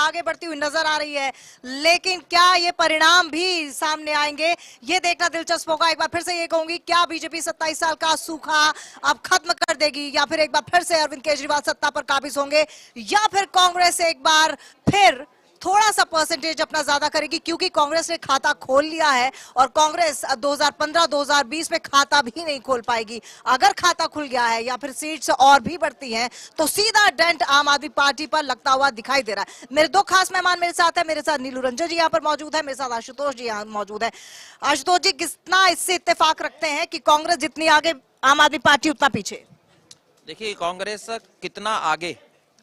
आगे बढ़ती हुई नजर आ रही है, लेकिन क्या ये परिणाम भी सामने आएंगे ये देखना दिलचस्प होगा। एक बार फिर से ये कहूंगी, क्या बीजेपी 27 साल का सूखा अब खत्म कर देगी, या फिर एक बार फिर से अरविंद केजरीवाल सत्ता पर काबिज होंगे, या फिर कांग्रेस एक बार फिर थोड़ा सा परसेंटेज अपना ज्यादा करेगी, क्योंकि कांग्रेस ने खाता खोल लिया है और कांग्रेस 2015-2020 में खाता भी नहीं खोल पाएगी। अगर खाता खुल गया है या फिर सीट्स और भी बढ़ती हैं तो सीधा डेंट आम आदमी पार्टी पर लगता हुआ दिखाई दे रहा है। मेरे दो खास मेहमान मेरे साथ है, मेरे साथ नीलू रंजन जी यहाँ पर मौजूद है, मेरे साथ आशुतोष जी यहाँ मौजूद है। आशुतोष जी, कितना इससे इत्तेफाक रखते हैं कि कांग्रेस जितनी आगे आम आदमी पार्टी उतना पीछे? देखिए, कांग्रेस कितना आगे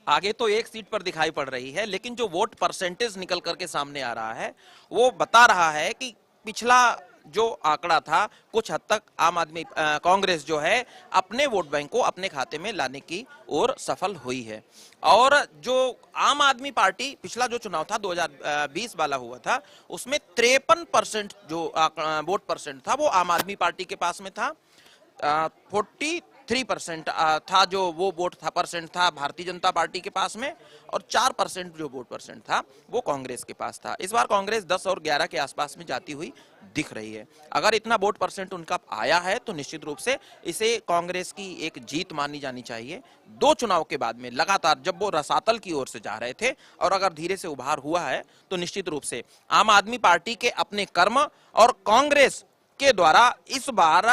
आगे तो एक सीट पर दिखाई पड़ रही है, लेकिन जो वोट परसेंटेज निकल करके सामने आ रहा है वो बता रहा है कि पिछला जो आंकड़ा था कुछ हद तक आम आदमी कांग्रेस जो है अपने वोट बैंक को अपने खाते में लाने की ओर सफल हुई है। और जो आम आदमी पार्टी पिछला जो चुनाव था 2020 वाला हुआ था, उसमें 53% जो वोट परसेंट था वो आम आदमी पार्टी के पास में था। 43% था जो वो वोट था परसेंट था भारतीय जनता पार्टी के पास में, और 4% जो वोट परसेंट था वो कांग्रेस के पास था। इस बार कांग्रेस 10 और 11 के आसपास में जाती हुई दिख रही है। अगर इतना वोट परसेंट उनका आया है तो निश्चित रूप से इसे कांग्रेस की एक जीत मानी जानी चाहिए। दो चुनाव के बाद में लगातार जब वो रसातल की ओर से जा रहे थे और अगर धीरे से उभार हुआ है तो निश्चित रूप से आम आदमी पार्टी के अपने कर्म और कांग्रेस के द्वारा इस बार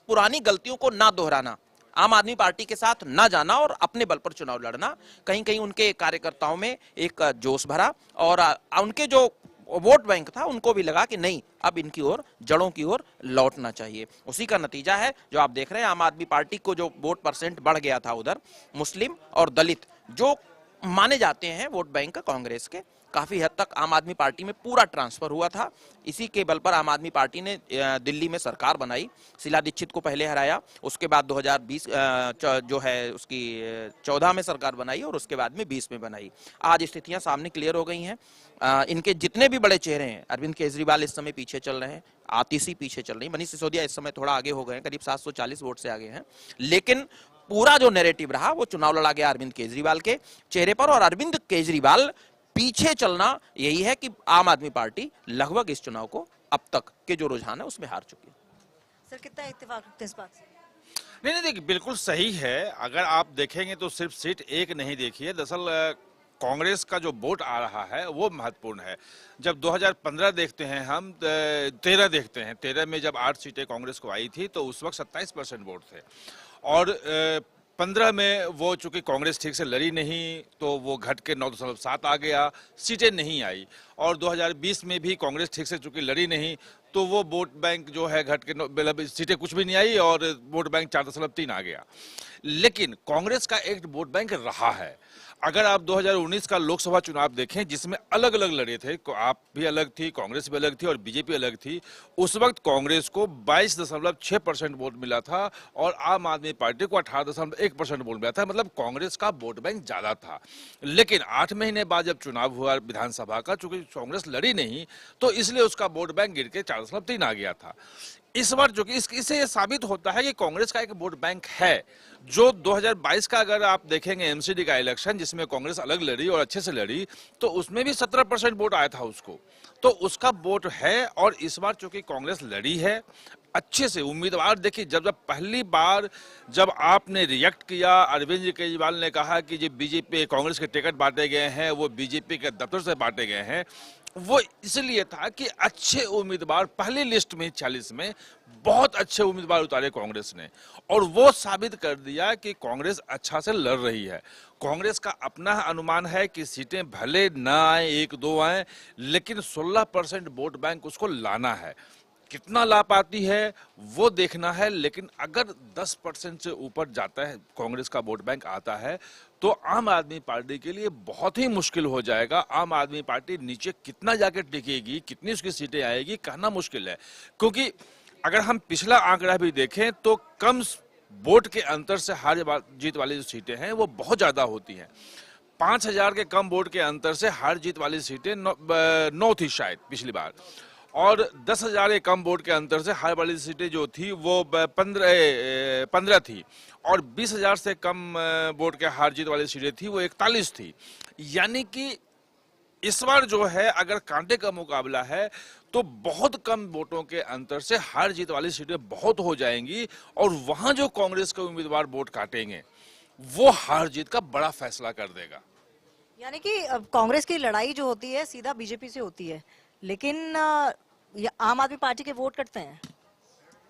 पुरानी गलतियों को ना दोहराना, आम आदमी पार्टी के साथ ना जाना और अपने बल पर चुनाव लड़ना, कहीं कहीं उनके कार्यकर्ताओं में एक जोश भरा और उनके जो वोट बैंक था उनको भी लगा कि नहीं, अब इनकी ओर जड़ों की ओर लौटना चाहिए। उसी का नतीजा है जो आप देख रहे हैं। आम आदमी पार्टी को जो वोट परसेंट बढ़ गया था उधर मुस्लिम और दलित जो माने जाते हैं वोट बैंक कांग्रेस के, काफी हद तक आम आदमी पार्टी में पूरा ट्रांसफर हुआ था। इसी के बल पर आम आदमी पार्टी ने दिल्ली में सरकार बनाई, शीला दीक्षित को पहले हराया, उसके बाद 2020 जो है उसकी 14 में सरकार बनाई और उसके बाद में 20 में बनाई। आज स्थितियां सामने क्लियर हो गई हैं। इनके जितने भी बड़े चेहरे हैं, अरविंद केजरीवाल इस समय पीछे चल रहे हैं, आतिशी पीछे चल रही, मनीष सिसोदिया इस समय थोड़ा आगे हो गए हैं, करीब 740 वोट से आगे हैं, लेकिन पूरा जो नैरेटिव रहा वो चुनाव लड़ा गया अरविंद केजरीवाल के चेहरे पर। और अरविंद केजरीवाल पीछे चलना यही है कि आम आदमी पार्टी लगभग इस चुनाव को अब तक के जो रुझान है उसमें हार चुकी है। सर, कितना इत्तेफाक रखते हैं इस बात से? नहीं देखिए, बिल्कुल सही है। अगर आप देखेंगे तो सिर्फ सीट एक नहीं देखी है, दरअसल कांग्रेस का जो वोट आ रहा है वो महत्वपूर्ण है। जब 2015 देखते हैं हम, 13 देखते हैं, 13 में जब 8 सीटें कांग्रेस को आई थी तो उस वक्त 27% वोट थे, और 15 में वो चूंकि कांग्रेस ठीक से लड़ी नहीं तो वो घट के 9.7 आ गया, सीटें नहीं आई। और 2020 में भी कांग्रेस ठीक से चूंकि लड़ी नहीं तो वो वोट बैंक जो है घट के मतलब सीटें कुछ भी नहीं आई और वोट बैंक 4.3 आ गया। लेकिन कांग्रेस का एक वोट बैंक रहा है। अगर आप 2019 का लोकसभा चुनाव देखें जिसमें अलग अलग लड़े थे, आप भी अलग थी, कांग्रेस भी अलग थी और बीजेपी अलग थी, उस वक्त कांग्रेस को 22.6% वोट मिला था और आम आदमी पार्टी को 18.1% वोट मिला था। मतलब कांग्रेस का वोट बैंक ज्यादा था। लेकिन 8 महीने बाद जब चुनाव हुआ विधानसभा का, चूंकि कांग्रेस लड़ी नहीं तो इसलिए उसका वोट बैंक गिर के 4.3 आ गया था। इस बार जो कि इससे ये साबित होता है कि कांग्रेस का एक वोट बैंक है। जो 2022 का अगर आप देखेंगे एमसीडी का इलेक्शन जिसमें कांग्रेस अलग लड़ी और अच्छे से लड़ी तो उसमें भी 17% वोट आया था उसको, तो उसका वोट है। और इस बार चूंकि कांग्रेस लड़ी है अच्छे से, उम्मीदवार देखिए, जब पहली बार जब आपने रिएक्ट किया, अरविंद केजरीवाल ने कहा कि जो बीजेपी कांग्रेस के टिकट बांटे गए हैं वो बीजेपी के दफ्तर से बांटे गए हैं, वो इसलिए था कि अच्छे उम्मीदवार पहली लिस्ट में 40 में बहुत अच्छे उम्मीदवार उतारे कांग्रेस ने, और वो साबित कर दिया कि कांग्रेस अच्छा से लड़ रही है। कांग्रेस का अपना अनुमान है कि सीटें भले ना आए, 1-2 आए, लेकिन 16% वोट बैंक उसको लाना है। कितना ला पाती है वो देखना है, लेकिन अगर 10% से ऊपर जाता है कांग्रेस का वोट बैंक आता है तो आम आदमी पार्टी के लिए बहुत ही मुश्किल हो जाएगा। आम आदमी पार्टी नीचे कितना जाके टिकेगी, कितनी उसकी सीटें आएगी, कहना मुश्किल है। क्योंकि अगर हम पिछला आंकड़ा भी देखें तो कम वोट के अंतर से हार जीत वाली जो सीटें हैं वो बहुत ज्यादा होती हैं। 5000 के कम वोट के अंतर से हार जीत वाली सीटें 9 थी शायद पिछली बार, और 10,000 के कम वोट के अंतर से हार वाली सीटें जो थी वो 15 थी, और 20,000 से कम वोट के हार जीत वाली सीटें थी वो 41 थी। यानी कि इस बार जो है अगर कांटे का मुकाबला है तो बहुत कम वोटों के अंतर से हार जीत वाली सीटें बहुत हो जाएंगी और वहां जो कांग्रेस के उम्मीदवार वोट काटेंगे वो हार जीत का बड़ा फैसला कर देगा। यानी कि अब कांग्रेस की लड़ाई जो होती है सीधा बीजेपी से होती है, लेकिन ये आम आदमी पार्टी के वोट कटते हैं।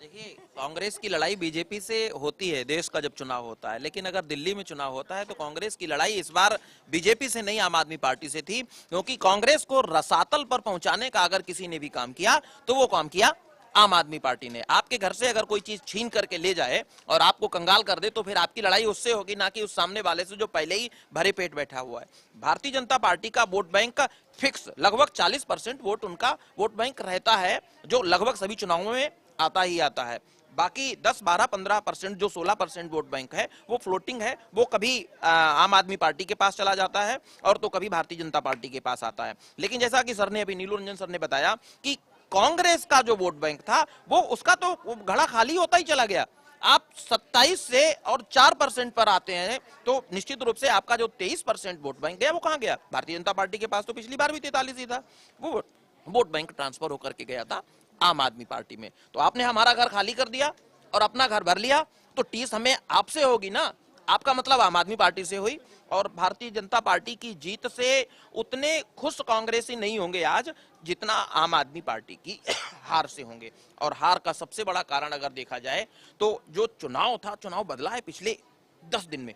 देखिए, कांग्रेस की लड़ाई बीजेपी से होती है देश का जब चुनाव होता है, लेकिन अगर दिल्ली में चुनाव होता है तो कांग्रेस की लड़ाई इस बार बीजेपी से नहीं, आम आदमी पार्टी से थी, क्योंकि कांग्रेस को रसातल पर पहुंचाने का अगर किसी ने भी काम किया तो वो काम किया आम आदमी पार्टी ने। आपके घर से अगर कोई चीज छीन करके ले जाए और आपको कंगाल कर दे तो फिर आपकी लड़ाई उससे होगी, ना कि उस सामने वाले से जो पहले ही भरे पेट बैठा हुआ है। भारतीय जनता पार्टी का वोट बैंक फिक्स लगभग 40% वोट उनका वोट बैंक रहता है, जो लगभग सभी चुनावों में आता ही आता है। बाकी 10, 12, 15% जो 16% वोट बैंक है वो फ्लोटिंग है, वो कभी आम आदमी पार्टी के पास चला जाता है और तो कभी भारतीय जनता पार्टी के पास आता है। लेकिन जैसा कि सर ने अभी नीलू रंजन सर ने बताया कि कांग्रेस का जो वोट बैंक था वो उसका तो घड़ा खाली होता ही चला गया। आप 27 से और 4% पर आते हैं तो निश्चित रूप से आपका जो 23% वोट बैंक गया वो कहां गया? भारतीय जनता पार्टी के पास तो पिछली बार भी 43 ही था, वो वोट बैंक ट्रांसफर होकर के गया था आम आदमी पार्टी में। तो आपने हमारा घर खाली कर दिया और अपना घर भर लिया, तो टीस हमें आपसे होगी ना, आपका मतलब आम आदमी पार्टी से हुई। और भारतीय जनता पार्टी की जीत से उतने खुश कांग्रेसी नहीं होंगे आज जितना आम आदमी पार्टी की हार से होंगे। और हार का सबसे बड़ा कारण अगर देखा जाए तो जो चुनाव था, चुनाव बदला है पिछले 10 दिन में।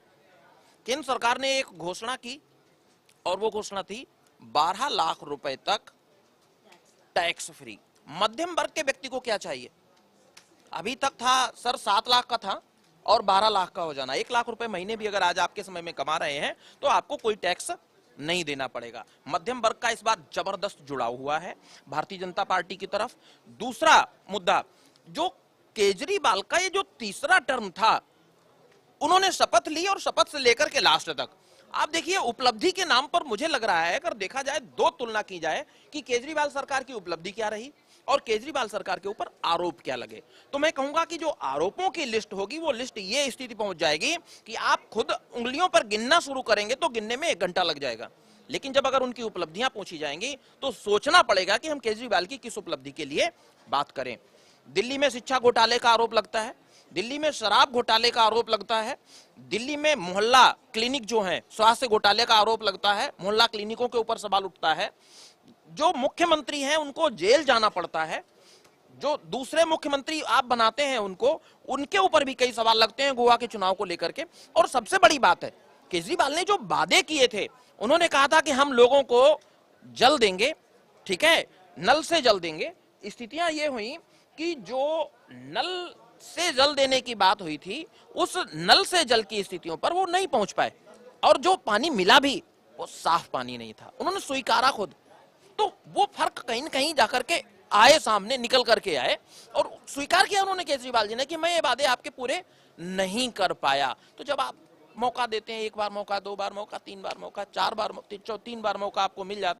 केंद्र सरकार ने एक घोषणा की और वो घोषणा थी 12 लाख रुपए तक टैक्स फ्री। मध्यम वर्ग के व्यक्ति को क्या चाहिए? अभी तक था सर 7 लाख का था और 12 लाख का हो जाना। 1 लाख रुपए महीने भी अगर आज आपके समय में कमा रहे हैं तो आपको कोई टैक्स नहीं देना पड़ेगा। मध्यम वर्ग का इस बार जबरदस्त जुड़ाव हुआ है भारतीय जनता पार्टी की तरफ। दूसरा मुद्दा, जो केजरीवाल का ये जो तीसरा टर्म था, उन्होंने शपथ ली और शपथ से लेकर के लास्ट तक आप देखिए उपलब्धि के नाम पर मुझे लग रहा है, अगर देखा जाए दो तुलना की जाए कि केजरीवाल सरकार की उपलब्धि क्या रही और केजरीवाल सरकार के ऊपर आरोप क्या लगे, तो मैं कहूंगा कि जो आरोपों की लिस्ट होगी वो लिस्ट ये स्थिति पहुंच जाएगी कि आप खुद उंगलियों पर गिनना शुरू करेंगे तो गिनने में 1 घंटा लग जाएगा। लेकिन जब अगर उनकी उपलब्धियां पूछी जाएंगी तो सोचना पड़ेगा कि हम केजरीवाल की किस उपलब्धि के लिए बात करें। दिल्ली में शिक्षा घोटाले का आरोप लगता है, दिल्ली में शराब घोटाले का आरोप लगता है, दिल्ली में मोहल्ला क्लिनिक जो है स्वास्थ्य घोटाले का आरोप लगता है, मोहल्ला क्लिनिकों के ऊपर सवाल उठता है, जो मुख्यमंत्री हैं उनको जेल जाना पड़ता है, जो दूसरे मुख्यमंत्री आप बनाते हैं उनको, उनके ऊपर भी कई सवाल लगते हैं गोवा के चुनाव को लेकर के। और सबसे बड़ी बात है, केजरीवाल ने जो वादे किए थे, उन्होंने कहा था कि हम लोगों को जल देंगे, ठीक है, नल से जल देंगे। स्थितियां ये हुई कि जो नल से जल देने की बात हुई थी, उस नल से जल की स्थितियों पर वो नहीं पहुंच पाए और जो पानी मिला भी वो साफ पानी नहीं था, उन्होंने स्वीकारा खुद। तो वो फर्क कहीं न कहीं जाकर के आए, सामने निकल करके आए और स्वीकार किया उन्होंने केजरीवाल जी ने कि मैं ये वादे आपके पूरे नहीं कर पाया। तो जब आप मौका देते हैं, 1 बार मौका, 2 बार मौका, 3 बार मौका, 4 बार, 3 बार मौका आपको मिल जाता